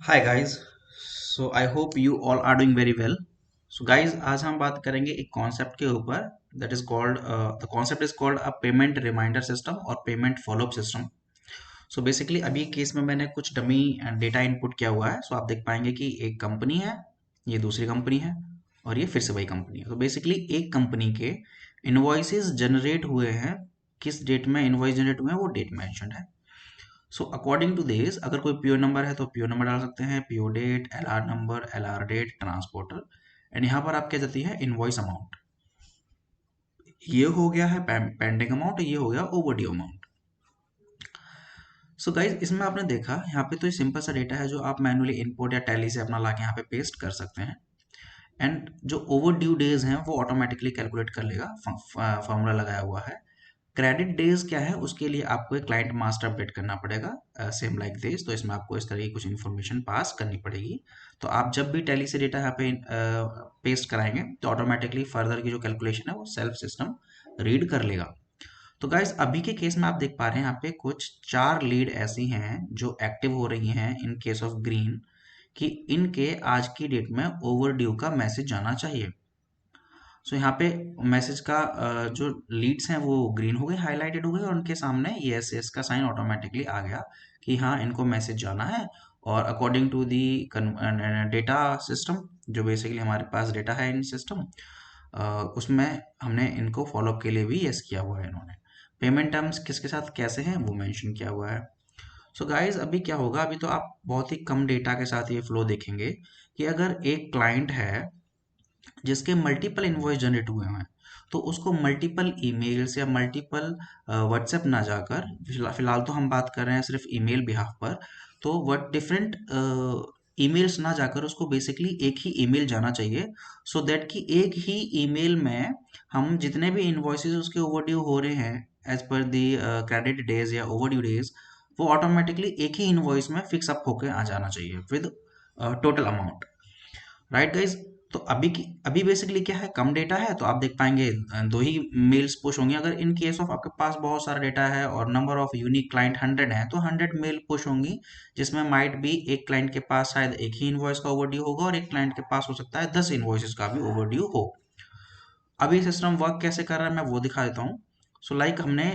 Hi guys. So I hope you all are doing very well. So guys, आज हम बात करेंगे एक कॉन्सेप्ट के ऊपर। That is called the concept is called a payment reminder system और payment follow up system. So basically अभी case में मैंने कुछ डमी डेटा इनपुट किया हुआ है। सो आप देख पाएंगे कि एक कंपनी है, ये दूसरी कंपनी है और ये फिर से वही कंपनी है। तो बेसिकली एक कंपनी के इनवॉइसेस जनरेट हुए हैं। किस डेट में इनवॉइस जनरेट हुए हैं वो डेट मेंशन्ड है। सो अकॉर्डिंग टू दिस, अगर कोई पीओ नंबर है तो पीओ नंबर डाल सकते हैं, PO date, LR number, LR date, transporter. And यहाँ पर आपके जाती है इनवॉइस अमाउंट। ये हो गया है पेंडिंग अमाउंट, ये हो गया ओवरड्यू अमाउंट। सो गाइज, इसमें आपने देखा यहाँ पे तो ये सिंपल सा डेटा है जो आप मैनुअली इनपुट या टैली से अपना लाके यहाँ पे पेस्ट कर सकते हैं। एंड जो ओवर ड्यू डेज हैं वो ऑटोमेटिकली कैलकुलेट कर लेगा, फॉर्मूला लगाया हुआ है। क्रेडिट डेज क्या है, उसके लिए आपको एक क्लाइंट मास्टर अपडेट करना पड़ेगा, सेम लाइक दिस। तो इसमें आपको इस तरह की कुछ इन्फॉर्मेशन पास करनी पड़ेगी। तो आप जब भी टैली से डेटा यहाँ पे पेस्ट कराएंगे तो ऑटोमेटिकली फर्दर की जो कैलकुलेशन है वो सेल्फ सिस्टम रीड कर लेगा। तो गाइज, अभी के केस में आप देख पा रहे हैं यहाँ पे कुछ 4 लीड ऐसी हैं जो एक्टिव हो रही हैं इन केस ऑफ ग्रीन, कि इनके आज की डेट में ओवर ड्यू का मैसेज जाना चाहिए। सो यहाँ पे मैसेज का जो लीड्स हैं वो ग्रीन हो गए, हाईलाइटेड हो गए, और उनके सामने यस यस का साइन ऑटोमेटिकली आ गया कि हाँ, इनको मैसेज जाना है। और according to the data system, जो बेसिकली हमारे पास डेटा है इन सिस्टम, उसमें हमने इनको फॉलोअप के लिए भी यस किया हुआ है। इन्होंने पेमेंट टर्म्स किसके साथ कैसे हैं वो मेंशन किया हुआ है। सो गाइज, अभी क्या होगा, अभी तो आप बहुत ही कम डेटा के साथ ये फ्लो देखेंगे कि अगर एक क्लाइंट है जिसके मल्टीपल इनवॉइस जनरेट हुए हैं, तो उसको मल्टीपल ईमेल्स या मल्टीपल व्हाट्सएप ना जाकर, फिलहाल तो हम बात कर रहे हैं सिर्फ ईमेल बिहाफ पर, तो वट डिफरेंट ईमेल्स ना जाकर उसको बेसिकली एक ही ईमेल जाना चाहिए। सो दैट कि एक ही ईमेल में हम जितने भी इन्वॉइसेस उसके ओवरड्यू हो रहे हैं एज पर दी क्रेडिट डेज या ओवरड्यू डेज, वो ऑटोमेटिकली एक ही इनवॉइस में फिक्स अप होकर आ जाना चाहिए with total amount. Right guys. तो अभी बेसिकली क्या है, कम डेटा है तो आप देख पाएंगे दो ही मेल्स पुश होंगे। अगर इन केस ऑफ आपके पास बहुत सारा डेटा है और नंबर ऑफ यूनिक क्लाइंट 100 है तो 100 मेल पुश होंगी, जिसमें माइट भी एक क्लाइंट के पास शायद एक ही इनवॉइस का ओवरड्यू होगा और एक क्लाइंट के पास हो सकता है 10 इनवॉइसेस का भी ओवरड्यू हो। अभी सिस्टम वर्क कैसे कर रहा है मैं वो दिखा देता हूँ। सो लाइक हमने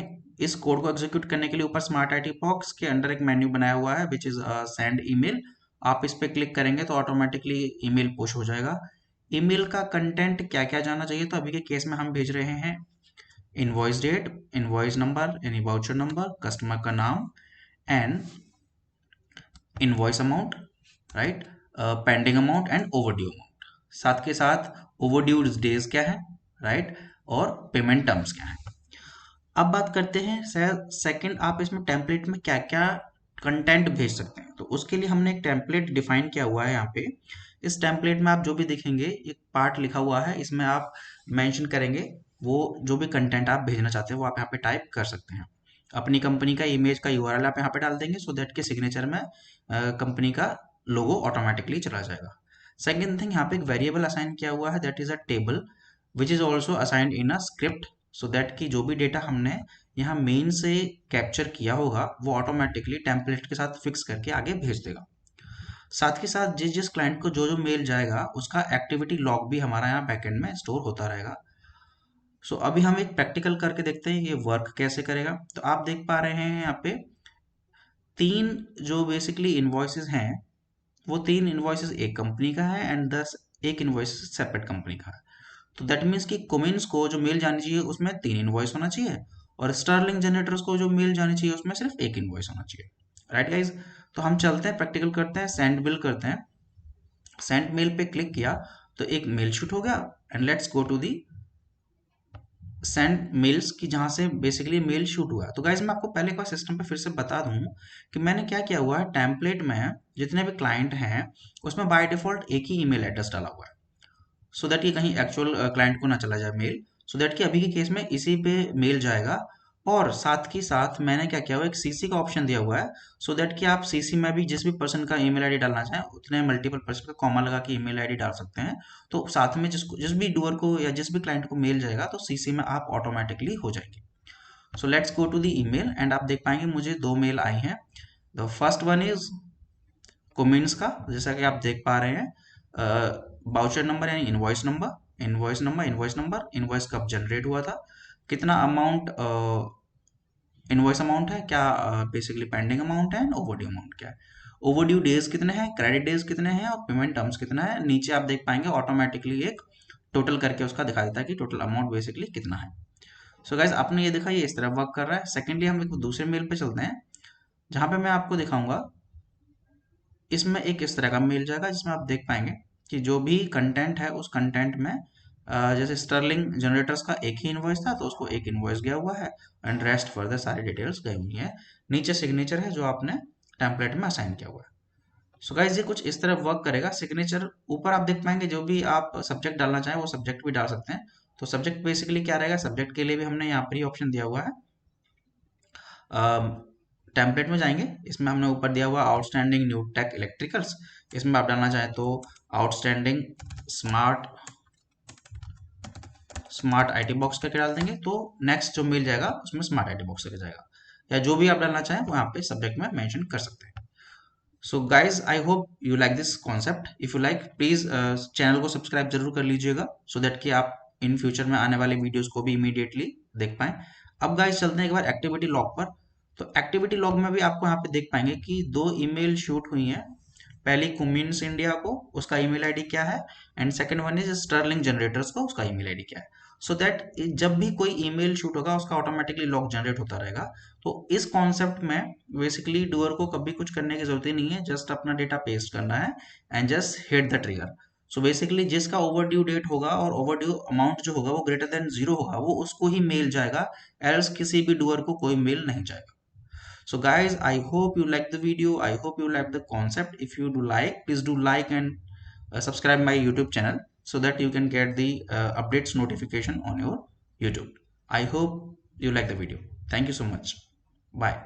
इस कोड को एग्जीक्यूट करने के लिए ऊपर स्मार्ट आईटी बॉक्स के अंडर एक मेन्यू बनाया हुआ है विच इज सेंड ईमेल। आप इस पे क्लिक करेंगे तो ऑटोमेटिकली ईमेल पुश हो जाएगा। ईमेल का कंटेंट क्या क्या जाना चाहिए, तो अभी के केस में हम भेज रहे हैं इनवॉइस डेट, इनवॉइस नंबर यानी वाउचर नंबर, कस्टमर का नाम, and invoice amount, right, pending amount and overdue amount. साथ के साथ ओवरड्यू डेज क्या है, राइट, और पेमेंट टर्म्स क्या है। अब बात करते हैं सेकंड, आप इसमें टेम्पलेट में क्या क्या कंटेंट भेज सकते हैं। तो उसके लिए हमने एक टेम्पलेट डिफाइन किया हुआ है यहाँ पे। इस टेम्पलेट में आप जो भी देखेंगे एक पार्ट लिखा हुआ है, इसमें आप मेंशन करेंगे वो जो भी कंटेंट आप भेजना चाहते हैं वो आप यहाँ पे टाइप कर सकते हैं। अपनी कंपनी का इमेज का यूआरएल आप यहाँ पे डाल देंगे सो दैट के सिग्नेचर में कंपनी का लोगो ऑटोमेटिकली चला जाएगा। सेकेंड थिंग, यहाँ पे एक वेरिएबल असाइन किया हुआ है, that is a table which is also assigned in a script, so that कि जो भी डेटा हमने यहाँ मेन से कैप्चर किया होगा वो ऑटोमेटिकली टेम्पलेट के साथ फिक्स करके आगे भेज देगा। साथ के साथ जिस जिस क्लाइंट को जो जो मेल जाएगा उसका एक्टिविटी लॉग भी हमारा यहाँ बैकएंड में स्टोर होता रहेगा। सो अभी हम एक प्रैक्टिकल करके देखते हैं ये वर्क कैसे करेगा। तो आप देख पा रहे हैं यहाँ पे तीन जो बेसिकली इन्वॉइसेस हैं, वो तीन इन्वॉइसेस एक कंपनी का है एंड 10 एक इन्वॉइस सेपरेट कंपनी का है। तो दैट मीन्स कि कोमिन्स को जो मेल जानी चाहिए उसमें 3 इनवॉइस होना चाहिए, और स्टारलिंग जनरेटर्स को जो मेल जानी चाहिए उसमें सिर्फ एक इनवॉइस होना चाहिए। Right guys. तो हम चलते हैं प्रैक्टिकल करते हैं, सेंड बिल करते हैं। सेंड मेल पे क्लिक किया तो एक मेल शूट हो गया। And let's go to the send mails की जहां से बेसिकली मेल शूट हुआ है। तो गाइज, मैं आपको पहले एक बार सिस्टम पे फिर से बता दूं कि मैंने क्या किया हुआ है। टेम्पलेट में जितने भी क्लाइंट हैं उसमें बाय डिफॉल्ट एक ही ईमेल एड्रेस डाला हुआ है, सो दैट कि कहीं एक्चुअल क्लाइंट को ना चला जाए मेल। सो दैट कि अभी के केस में इसी पे मेल जाएगा। और साथ के साथ मैंने क्या किया हुआ है, एक सीसी का ऑप्शन दिया हुआ है, सो दैट कि आप सीसी में भी जिस भी पर्सन का ईमेल आईडी डालना चाहें उतने मल्टीपल पर्सन का कॉमा लगा के ईमेल आईडी डाल सकते हैं। तो साथ में जिस भी डूअर को या जिस भी क्लाइंट को मेल जाएगा तो सीसी में आप ऑटोमेटिकली हो जाएंगे। So let's go to the email and आप देख पाएंगे मुझे 2 मेल आई हैं। The first one is Cummins का, जैसा कि आप देख पा रहे हैं, बाउचर नंबर यानी इनवॉइस नंबर, इनवॉइस कब जनरेट हुआ था, कितना अमाउंट इनवॉइस अमाउंट है, क्या बेसिकली पेंडिंग अमाउंट है, एंड ओवरड्यू अमाउंट क्या है, ओवरड्यू डेज कितने हैं, क्रेडिट डेज कितने हैं, और पेमेंट टर्म्स कितना है। नीचे आप देख पाएंगे ऑटोमेटिकली एक टोटल करके उसका दिखा देता है कि टोटल अमाउंट बेसिकली कितना है। सो गाइज आपने ये देखा, ये इस तरह वर्क कर रहा है। सेकेंडली हम एक दूसरे मेल पे चलते हैं, जहां पे मैं आपको दिखाऊंगा। इसमें एक इस तरह का मेल जाएगा जिसमें आप देख पाएंगे कि जो भी कंटेंट है उस कंटेंट में जैसे स्टर्लिंग जनरेटर्स का एक ही इन्वॉइस था तो उसको एक इन्वॉइस गया हुआ है, एंड रेस्ट फर्दर सारी डिटेल्स गई हुई है। नीचे सिग्नेचर है जो आपने टेम्पलेट में असाइन किया हुआ है। सो गाइज ये कुछ इस तरह वर्क करेगा। सिग्नेचर ऊपर आप देख पाएंगे, जो भी आप सब्जेक्ट डालना चाहें वो सब्जेक्ट भी डाल सकते हैं। तो सब्जेक्ट बेसिकली क्या रहेगा, सब्जेक्ट के लिए भी हमने यहाँ पर ही ऑप्शन दिया हुआ है। टेम्पलेट में जाएंगे, इसमें हमने ऊपर दिया हुआ आउटस्टैंडिंग न्यू टेक इलेक्ट्रिकल्स, इसमें आप डालना चाहें तो outstanding smart smart IT box करके डाल देंगे, तो नेक्स्ट जो मिल जाएगा उसमें स्मार्ट आईटी बॉक्स करके जाएगा, या जो भी आप डालना चाहें वो यहाँ पे सब्जेक्ट में मेंशन कर सकते हैं। So guys I hope you like this concept. If you like please channel को सब्सक्राइब जरूर कर लीजिएगा, सो दैट कि आप इन फ्यूचर में आने वाले वीडियोस को भी इमीडिएटली देख पाएं। अब गाइज चलते हैं एक बार एक्टिविटी लॉग पर। तो एक्टिविटी लॉग में भी आपको यहाँ पे देख पाएंगे कि 2 ईमेल शूट हुई हैं। पहली कुमिन्स इंडिया को, उसका ईमेल आईडी क्या है, and second one is Sterling generators को, उसका ईमेल आईडी क्या है। सो दैट जब भी कोई ईमेल शूट होगा उसका ऑटोमेटिकली लॉग जनरेट होता रहेगा। तो इस कॉन्सेप्ट में बेसिकली डूअर को कभी कुछ करने की जरूरत ही नहीं है, जस्ट अपना डेटा पेस्ट करना है and just hit the trigger. So basically जिसका ओवर ड्यू डेट होगा और ओवर ड्यू अमाउंट जो होगा वो ग्रेटर देन 0 होगा, वो उसको ही मेल जाएगा, एल्स किसी भी डूअर को कोई मेल नहीं जाएगा। So guys, I hope you like the video. I hope you like the concept. If you do like, please do like and subscribe my YouTube channel so that you can get the updates notification on your YouTube. I hope you like the video. Thank you so much. Bye.